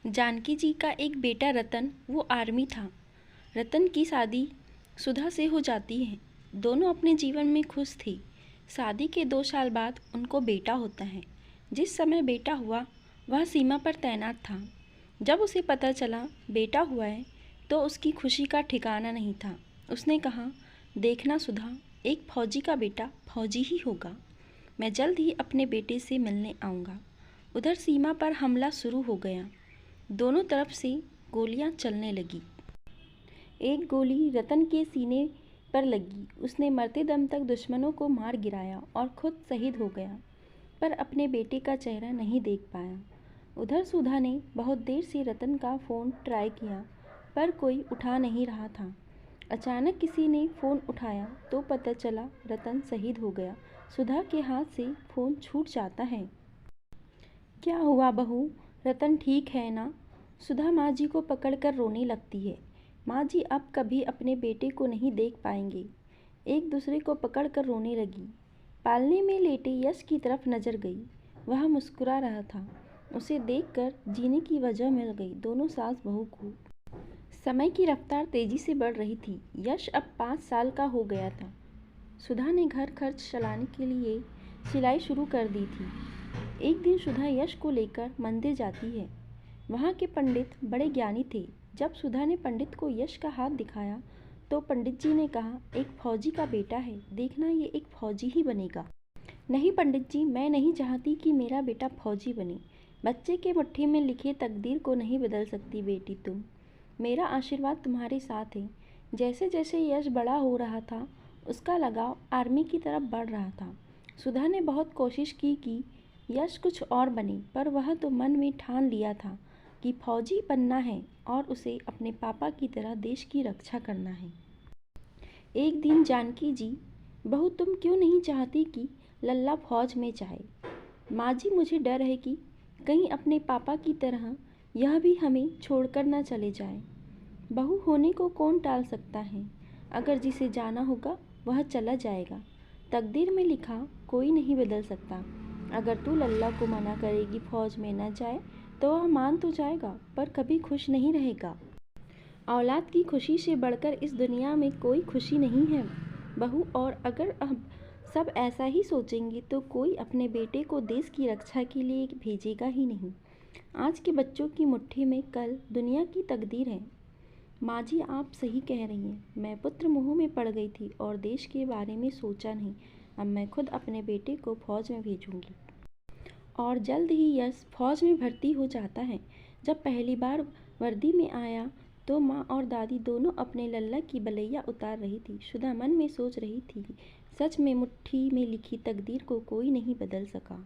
जानकी जी का एक बेटा रतन वो आर्मी था। रतन की शादी सुधा से हो जाती है। दोनों अपने जीवन में खुश थे। शादी के 2 साल बाद उनको बेटा होता है। जिस समय बेटा हुआ वह सीमा पर तैनात था। जब उसे पता चला बेटा हुआ है तो उसकी खुशी का ठिकाना नहीं था। उसने कहा, देखना सुधा, एक फौजी का बेटा फौजी ही होगा। मैं जल्द ही अपने बेटे से मिलने आऊँगा। उधर सीमा पर हमला शुरू हो गया। दोनों तरफ से गोलियां चलने लगी। एक गोली रतन के सीने पर लगी। उसने मरते दम तक दुश्मनों को मार गिराया और खुद शहीद हो गया, पर अपने बेटे का चेहरा नहीं देख पाया। उधर सुधा ने बहुत देर से रतन का फ़ोन ट्राई किया, पर कोई उठा नहीं रहा था। अचानक किसी ने फ़ोन उठाया तो पता चला रतन शहीद हो गया। सुधा के हाथ से फ़ोन छूट जाता है। क्या हुआ बहू, रतन ठीक है ना? सुधा माँ जी को पकड़कर रोने लगती है। माँ जी अब कभी अपने बेटे को नहीं देख पाएंगे। एक दूसरे को पकड़कर रोने लगी। पालने में लेटे यश की तरफ नजर गई। वह मुस्कुरा रहा था। उसे देखकर जीने की वजह मिल गई दोनों सास बहू को। समय की रफ्तार तेजी से बढ़ रही थी। यश अब 5 साल का हो गया था। सुधा ने घर खर्च चलाने के लिए सिलाई शुरू कर दी थी। एक दिन सुधा यश को लेकर मंदिर जाती है। वहाँ के पंडित बड़े ज्ञानी थे। जब सुधा ने पंडित को यश का हाथ दिखाया तो पंडित जी ने कहा, एक फौजी का बेटा है, देखना ये एक फौजी ही बनेगा। नहीं पंडित जी, मैं नहीं चाहती कि मेरा बेटा फौजी बने। बच्चे के मुट्ठी में लिखे तकदीर को नहीं बदल सकती बेटी तुम। मेरा आशीर्वाद तुम्हारे साथ है। जैसे जैसे यश बड़ा हो रहा था उसका लगाव आर्मी की तरफ बढ़ रहा था। सुधा ने बहुत कोशिश की कि यश कुछ और बने, पर वह तो मन में ठान लिया था कि फौजी बनना है और उसे अपने पापा की तरह देश की रक्षा करना है। एक दिन जानकी जी, बहू तुम क्यों नहीं चाहती कि लल्ला फौज में जाए? माँ जी, मुझे डर है कि कहीं अपने पापा की तरह यह भी हमें छोड़कर न चले जाए। बहू होने को कौन टाल सकता है? अगर जिसे जाना होगा वह चला जाएगा। तकदीर में लिखा कोई नहीं बदल सकता। अगर तू लल्ला को मना करेगी फौज में न जाए तो वह मान तो जाएगा, पर कभी खुश नहीं रहेगा। औलाद की खुशी से बढ़कर इस दुनिया में कोई खुशी नहीं है बहू, और अगर अब सब ऐसा ही सोचेंगे तो कोई अपने बेटे को देश की रक्षा के लिए भेजेगा ही नहीं। आज के बच्चों की मुट्ठी में कल दुनिया की तकदीर है। माँ जी, आप सही कह रही हैं। मैं पुत्र मोह में पड़ गई थी और देश के बारे में सोचा नहीं। अब मैं खुद अपने बेटे को फौज में भेजूंगी। और जल्द ही यश फौज में भर्ती हो जाता है। जब पहली बार वर्दी में आया तो माँ और दादी दोनों अपने लल्ला की बलैया उतार रही थी। सुधा मन में सोच रही थी, सच में मुट्ठी में लिखी तकदीर को कोई नहीं बदल सका।